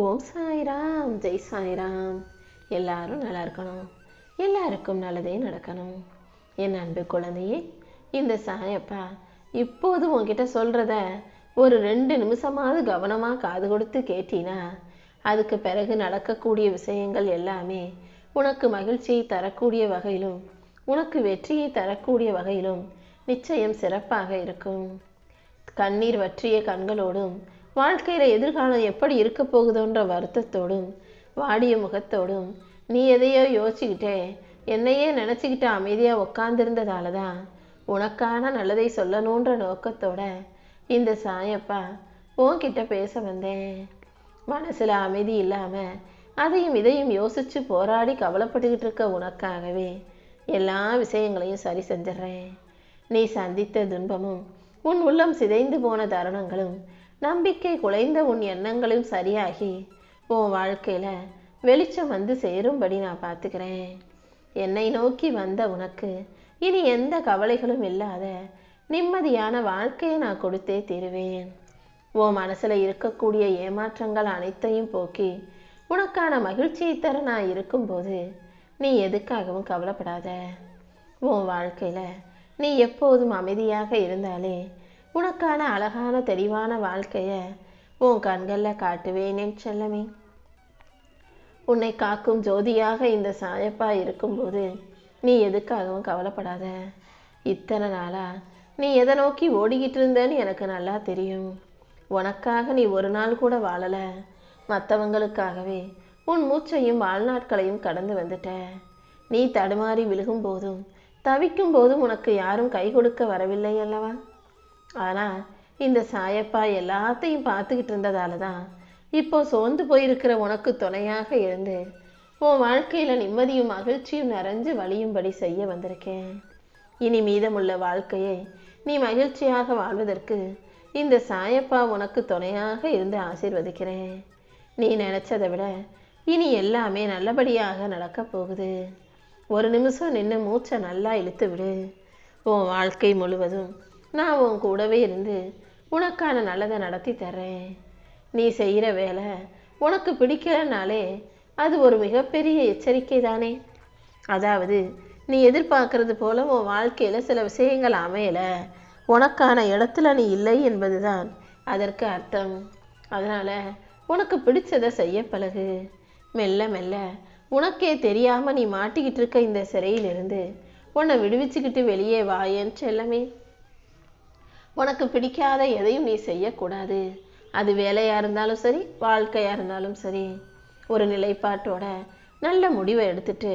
ஓம் சாய்ராம், ஜெய் சாய்ராம். எல்லாரும் நல்லா இருக்கணும், எல்லாருக்கும் நல்லதே நடக்கணும். என் அன்பு குழந்தையே, இந்த சாயப்பா இப்போது உன்கிட்ட சொல்றத ஒரு 2 நிமிஷமாவது கவனமா காது கொடுத்து கேட்டினா, அதுக்கு பிறகு நடக்கக்கூடிய விஷயங்கள் எல்லாமே உனக்கு மகிழ்ச்சியை தரக்கூடிய வகையிலும் உனக்கு வெற்றியை தரக்கூடிய வகையிலும் நிச்சயம் சிறப்பாக இருக்கும். கண்ணீர் வற்றிய கண்களோடும் வாழ்க்கையில எதிர்காலம் எப்படி இருக்க போகுதோன்ற வருத்தத்தோடும் வாடிய முகத்தோடும் நீ எதையோ யோசிச்சுக்கிட்டே என்னையே நினச்சிக்கிட்டு அமைதியாக உட்காந்துருந்ததால தான் உனக்கான நல்லதை சொல்லணுன்ற நோக்கத்தோட இந்த சாயப்பா உன்கிட்ட பேச வந்தேன். மனசில் அமைதி இல்லாமல் அதையும் இதையும் யோசித்து போராடி கவலைப்பட்டுக்கிட்டு இருக்க உனக்காகவே எல்லா விஷயங்களையும் சரி செஞ்சிட்றேன். நீ சந்தித்த துன்பமும் உன் உள்ளம் சிதைந்து போன தருணங்களும் நம்பிக்கை குலைந்த உன் எண்ணங்களும் சரியாகி உன் வாழ்க்கையில் வெளிச்சம் வந்து சேரும்படி நான் பார்த்துக்கிறேன். என்னை நோக்கி வந்த உனக்கு இனி எந்த கவலைகளும் இல்லாத நிம்மதியான வாழ்க்கையை நான் கொடுத்தே தீருவேன். உன் மனசில் இருக்கக்கூடிய ஏமாற்றங்கள் அனைத்தையும் போக்கி உனக்கான மகிழ்ச்சியை தர நான் இருக்கும்போது நீ எதுக்காகவும் கவலைப்படாத. உன் வாழ்க்கையில் நீ எப்போதும் அமைதியாக இருந்தாலே உனக்கான அழகான தெளிவான வாழ்க்கையை உன் கண்களில் காட்டுவேன் என் செல்லமே. உன்னை காக்கும் ஜோதியாக இந்த சாயப்பா இருக்கும்போது நீ எதுக்காகவும் கவலைப்படாத. இத்தனை நாளா நீ எதை நோக்கி ஓடிக்கிட்டு இருந்தேன்னு எனக்கு நல்லா தெரியும். உனக்காக நீ ஒரு நாள் கூட வாழலை, மற்றவங்களுக்காகவே உன் மூச்சையும் வாழ்நாட்களையும் கடந்து வந்துட்ட. நீ தடுமாறி விழுகும் போதும் தவிக்கும் போதும் உனக்கு யாரும் கை கொடுக்க வரவில்லை அல்லவா? ஆனால் இந்த சாயப்பா எல்லாத்தையும் பார்த்துக்கிட்டு இருந்ததால தான் இப்போ சோர்ந்து போயிருக்கிற உனக்கு துணையாக இருந்து உன் வாழ்க்கையில் நிம்மதியும் மகிழ்ச்சியும் நிறைஞ்சு வழியும்படி செய்ய வந்திருக்கேன். இனி மீதமுள்ள வாழ்க்கையை நீ மகிழ்ச்சியாக வாழ்வதற்கு இந்த சாயப்பா உனக்கு துணையாக இருந்து ஆசீர்வதிக்கிறேன். நீ நினச்சதை விட இனி எல்லாமே நல்லபடியாக நடக்கப் போகுது. ஒரு நிமிஷம் நின்று மூச்சை நல்லா இழுத்து விடு. உன் வாழ்க்கை முழுவதும் நான் உன் கூடவே இருந்து உனக்கான நல்லதை நடத்தி தர்றேன். நீ செய்கிற வேலை உனக்கு பிடிக்கலனாலே அது ஒரு மிகப்பெரிய எச்சரிக்கை தானே. அதாவது நீ எதிர்பார்க்கறது போல உன் வாழ்க்கையில் சில விஷயங்கள் அமையலை, உனக்கான இடத்துல நீ இல்லை என்பது தான் அதற்கு அர்த்தம். அதனால் உனக்கு பிடிச்சதை செய்ய பழகு. மெல்ல மெல்ல உனக்கே தெரியாமல் நீ மாட்டிக்கிட்டு இருக்க இந்த சிறையிலிருந்து உன்னை விடுவிச்சுக்கிட்டு வெளியே வாயேன் செல்லமே. உனக்கு பிடிக்காத எதையும் நீ செய்யக்கூடாது. அது வேலையாக இருந்தாலும் சரி, வாழ்க்கையாக இருந்தாலும் சரி. ஒரு நிலைப்பாட்டோட நல்ல முடிவை எடுத்துட்டு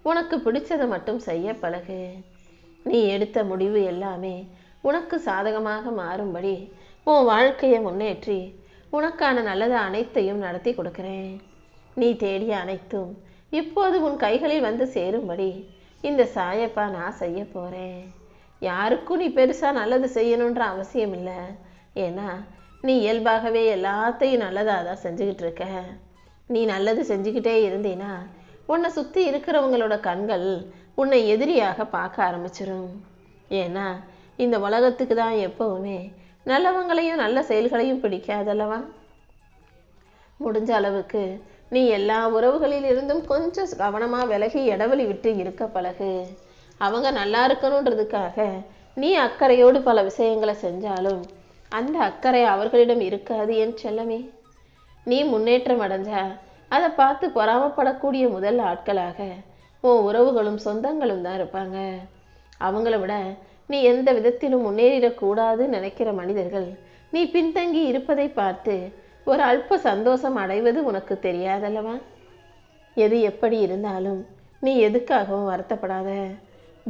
உனக்கு பிடிச்சதை மட்டும் செய்ய பழகு. நீ எடுத்த முடிவு எல்லாமே உனக்கு சாதகமாக மாறும்படி உன் வாழ்க்கையை முன்னேற்றி உனக்கான நல்லதை அனைத்தையும் நடத்தி கொடுக்குறேன். நீ தேடிய அனைத்தும் இப்போது உன் கைகளில் வந்து சேரும்படி இந்த சாயப்பா நான் செய்ய போகிறேன். யாருக்கும் நீ பெருசாக நல்லது செய்யணுன்ற அவசியம் இல்லை. ஏன்னா நீ இயல்பாகவே எல்லாத்தையும் நல்லதாக தான் செஞ்சுக்கிட்டு இருக்க. நீ நல்லது செஞ்சுக்கிட்டே இருந்தீன்னா உன்னை சுற்றி இருக்கிறவங்களோட கண்கள் உன்னை எதிரியாக பார்க்க ஆரம்பிச்சிடும். ஏன்னா இந்த உலகத்துக்கு தான் எப்போவுமே நல்லவங்களையும் நல்ல செயல்களையும் பிடிக்காதல்லவா? முடிஞ்ச அளவுக்கு நீ எல்லா உறவுகளிலிருந்தும் கொஞ்சம் கவனமாக விலகி இடைவெளி விட்டு இருக்க பழகு. அவங்க நல்லா இருக்கணுன்றதுக்காக நீ அக்கறையோடு பல விஷயங்களை செஞ்சாலும் அந்த அக்கறை அவர்களிடம் இருக்காது என் செல்லமே. நீ முன்னேற்றம் அடைஞ்சா அதை பார்த்து பொறாமப்படக்கூடிய முதல் ஆட்களாக உன் உறவுகளும் சொந்தங்களும் தான் இருப்பாங்க. அவங்கள விட நீ எந்த விதத்திலும் முன்னேறிடக்கூடாதுன்னு நினைக்கிற மனிதர்கள் நீ பின்தங்கி இருப்பதை பார்த்து ஒரு அல்ப சந்தோஷம் அடைவது உனக்கு தெரியாதல்லவா? எது எப்படி இருந்தாலும் நீ எதுக்காகவும் வருத்தப்படாத.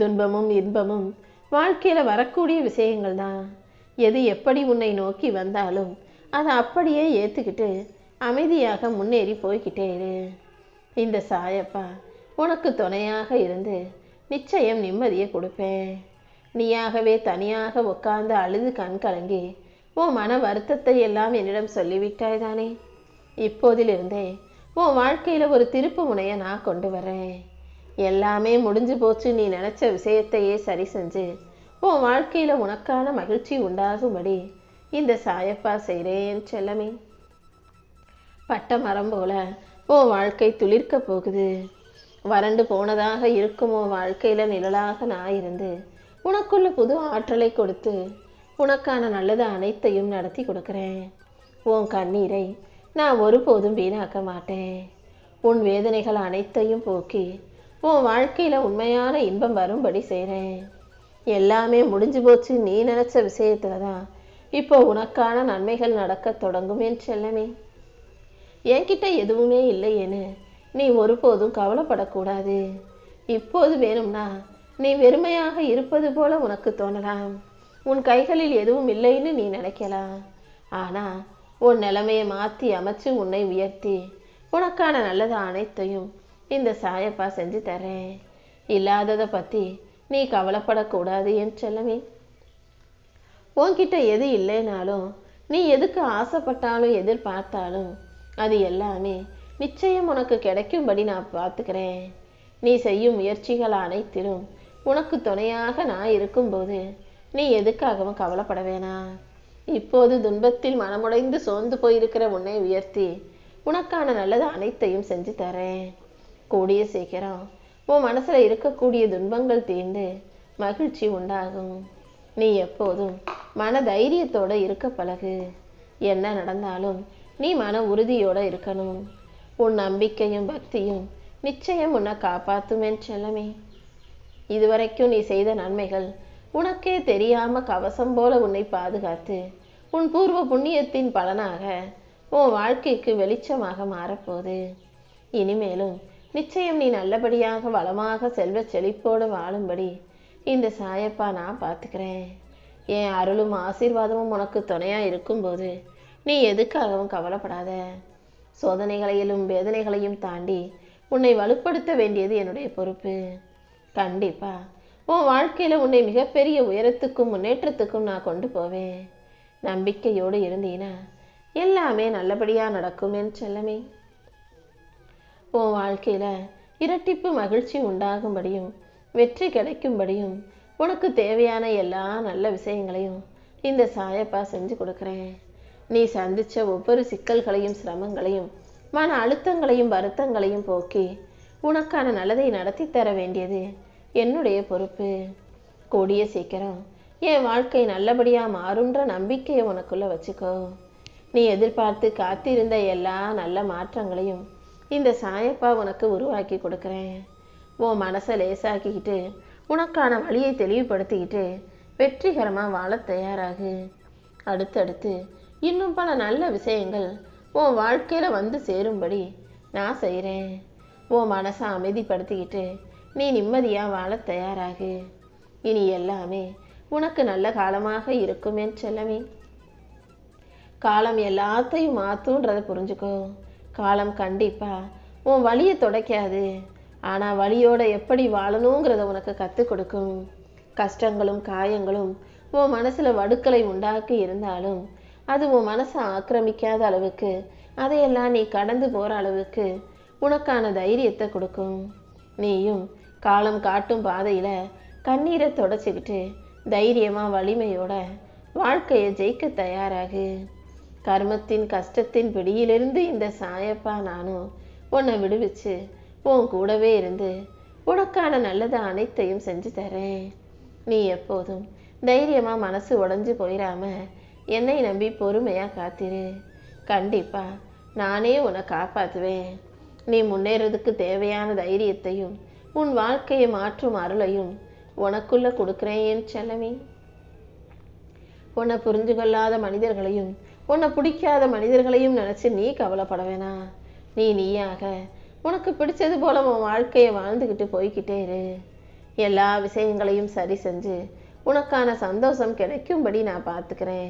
துன்பமும் இன்பமும் வாழ்க்கையில் வரக்கூடிய விஷயங்கள் தான். எது எப்படி உன்னை நோக்கி வந்தாலும் அதை அப்படியே ஏற்றுக்கிட்டு அமைதியாக முன்னேறி போய்கிட்டே இரு. இந்த சாயப்பா உனக்கு துணையாக இருந்து நிச்சயம் நிம்மதியை கொடுப்பேன். நீயாகவே தனியாக உட்கார்ந்து அழுது கண் கலங்கி உன் மன வருத்தத்தை எல்லாம் என்னிடம் சொல்லிவிட்டாய் தானே. இப்போதிலிருந்தே உன் வாழ்க்கையில் ஒரு திருப்பு முனையை நான் கொண்டு வரேன். எல்லாமே முடிஞ்சு போச்சு நீ நினச்ச விஷயத்தையே சரி செஞ்சு உன் வாழ்க்கையில் உனக்கான மகிழ்ச்சி உண்டாகும்படி இந்த சாயப்பா செய்கிறேன் செல்லமே. பட்ட மரம் போல உன் வாழ்க்கை துளிர்க்க போகுது. வறண்டு போனதாக இருக்கும் உன் வாழ்க்கையில நிழலாக நான் இருந்து உனக்குள்ள புது ஆற்றலை கொடுத்து உனக்கான நல்லது அனைத்தையும் நடத்தி கொடுக்கிறேன். உன் கண்ணீரை நான் ஒருபோதும் வீணாக்க மாட்டேன். உன் வேதனைகள் அனைத்தையும் போக்கி உன் வாழ்க்கையில உண்மையான இன்பம் வரும்படி செய்கிறேன். எல்லாமே முடிஞ்சு போச்சு நீ நினைச்ச விஷயத்துல தான் இப்போ உனக்கான நன்மைகள் நடக்க தொடங்கும் என் செல்லமே. என்கிட்ட எதுவுமே இல்லையேன்னு நீ ஒருபோதும் கவலைப்படக்கூடாது. இப்போது வேணும்னா நீ வெறுமையாக இருப்பது போல உனக்கு தோணலாம். உன் கைகளில் எதுவும் இல்லைன்னு நீ நினைக்கலாம். ஆனா உன் நிலைமையை மாற்றி அமைச்சு உன்னை உயர்த்தி உனக்கான நல்லது அனைத்தையும் இந்த சாயப்பா செஞ்சு தரேன். இல்லாததை பற்றி நீ கவலைப்படக்கூடாது என் செல்லமே. உன்கிட்ட எது இல்லைனாலும் நீ எதுக்கு ஆசைப்பட்டாலும் எதிர்பார்த்தாலும் அது எல்லாமே நிச்சயம் உனக்கு கிடைக்கும்படி நான் பார்த்துக்கிறேன். நீ செய்யும் முயற்சிகள் அனைத்திலும் உனக்கு துணையாக நான் இருக்கும்போது நீ எதுக்காகவும் கவலைப்பட வேணாம். இப்போது துன்பத்தில் மனமுடைந்து சோர்ந்து போயிருக்கிற உன்னை உயர்த்தி உனக்கான நல்லது அனைத்தையும் செஞ்சு தரேன். கூடிய சீக்கிரம் உன் மனசுல இருக்கக்கூடிய துன்பங்கள் தீர்ந்து மகிழ்ச்சி உண்டாகும். நீ எப்போதும் மன தைரியத்தோட இருக்க பழகு. என்ன நடந்தாலும் நீ மன உறுதியோட இருக்கணும். உன் நம்பிக்கையும் பக்தியும் நிச்சயம் உன்னை காப்பாத்தும் என் செல்லமே. இதுவரைக்கும் நீ செய்த நன்மைகள் உனக்கே தெரியாம கவசம் போல உன்னை பாதுகாத்து உன் பூர்வ புண்ணியத்தின் பலனாக உன் வாழ்க்கைக்கு வெளிச்சமாக மாறப்போகுது. இனிமேலும் நிச்சயம் நீ நல்லபடியாக வளமாக செல்வ செழிப்போடு வாழும்படி இந்த சாயப்பா நான் பார்த்துக்கிறேன். என் அருளும் ஆசீர்வாதமும் உனக்கு துணையா இருக்கும்போது நீ எதுக்காகவும் கவலைப்படாத. சோதனைகளையும் வேதனைகளையும் தாண்டி உன்னை வலுப்படுத்த வேண்டியது என்னுடைய பொறுப்பு. கண்டிப்பா உன் வாழ்க்கையில உன்னை மிகப்பெரிய உயரத்துக்கும் முன்னேற்றத்துக்கும் நான் கொண்டு போவேன். நம்பிக்கையோடு இருந்தீனா எல்லாமே நல்லபடியா நடக்கும் என் செல்லமே. உன் வாழ்க்கையில இரட்டிப்பு மகிழ்ச்சி உண்டாகும்படியும் வெற்றி கிடைக்கும்படியும் உனக்கு தேவையான எல்லா நல்ல விஷயங்களையும் இந்த சாயப்பா செஞ்சு கொடுக்குறேன். நீ சந்திச்ச ஒவ்வொரு சிக்கல்களையும் சிரமங்களையும் மன அழுத்தங்களையும் வருத்தங்களையும் போக்கி உனக்கான நல்லதை நடத்தி தர வேண்டியது என்னுடைய பொறுப்பு. கூடிய சீக்கிரம் என் வாழ்க்கை நல்லபடியா மாறுன்ற நம்பிக்கையை உனக்குள்ள வச்சுக்கோ. நீ எதிர்பார்த்து காத்திருந்த எல்லா நல்ல மாற்றங்களையும் இந்த சாயப்பா உனக்கு உருவாக்கி கொடுக்குறேன். உன் மனசை லேசாக்கிக்கிட்டு உனக்கான வழியை தெளிவுபடுத்திக்கிட்டு வெற்றிகரமாக வாழ தயாராகு. அடுத்தடுத்து இன்னும் பல நல்ல விஷயங்கள் உன் வாழ்க்கையில் வந்து சேரும்படி நான் செய்கிறேன். உன் மனசை அமைதிப்படுத்திக்கிட்டு நீ நிம்மதியாக வாழ தயாராகு. இனி எல்லாமே உனக்கு நல்ல காலமாக இருக்கும் என் செல்லமே. காலம் எல்லாத்தையும் மாற்றுன்றதை புரிஞ்சுக்கோ. காலம் கண்டிப்பா உன் வலியை துடைக்காது. ஆனால் வலியோட எப்படி வாழணுங்கிறத உனக்கு கற்றுக் கொடுக்கும். கஷ்டங்களும் காயங்களும் உன் மனசில் வடுக்களை உண்டாக்கி இருந்தாலும் அது உன் மனசை ஆக்கிரமிக்காத அளவுக்கு அதையெல்லாம் நீ கடந்து போகிற அளவுக்கு உனக்கான தைரியத்தை கொடுக்கும். நீயும் காலம் காட்டும் பாதையில் கண்ணீரை தொடச்சிக்கிட்டு தைரியமாக வலிமையோட வாழ்க்கையை ஜெயிக்க தயாராகு. கர்மத்தின் கஷ்டத்தின் பிடியிலிருந்து இந்த சாயப்பா நானும் உன்னை விடுவிச்சு உன் கூடவே இருந்து உனக்கான நல்லது அனைத்தையும் செஞ்சு தரேன். நீ எப்போதும் தைரியமா மனசு உடைஞ்சு போயிடாம என்னை நம்பி பொறுமையா காத்திரு. கண்டிப்பா நானே உன்னை காப்பாத்துவேன். நீ முன்னேறதுக்கு தேவையான தைரியத்தையும் உன் வாழ்க்கையை மாற்றும் அருளையும் உனக்குள்ள கொடுக்குறேன் என் செல்லமே. உன்னை புரிஞ்சு கொள்ளாத மனிதர்களையும் உன்னை பிடிக்காத மனிதர்களையும் நினைச்சு நீ கவலைப்பட வேணாம். நீயாக உனக்கு பிடிச்சது போல உன் வாழ்க்கையை வாழ்ந்துக்கிட்டு போய்கிட்டே இரு. எல்லா விஷயங்களையும் சரி செஞ்சு உனக்கான சந்தோஷம் கிடைக்கும்படி நான் பார்த்துக்கிறேன்.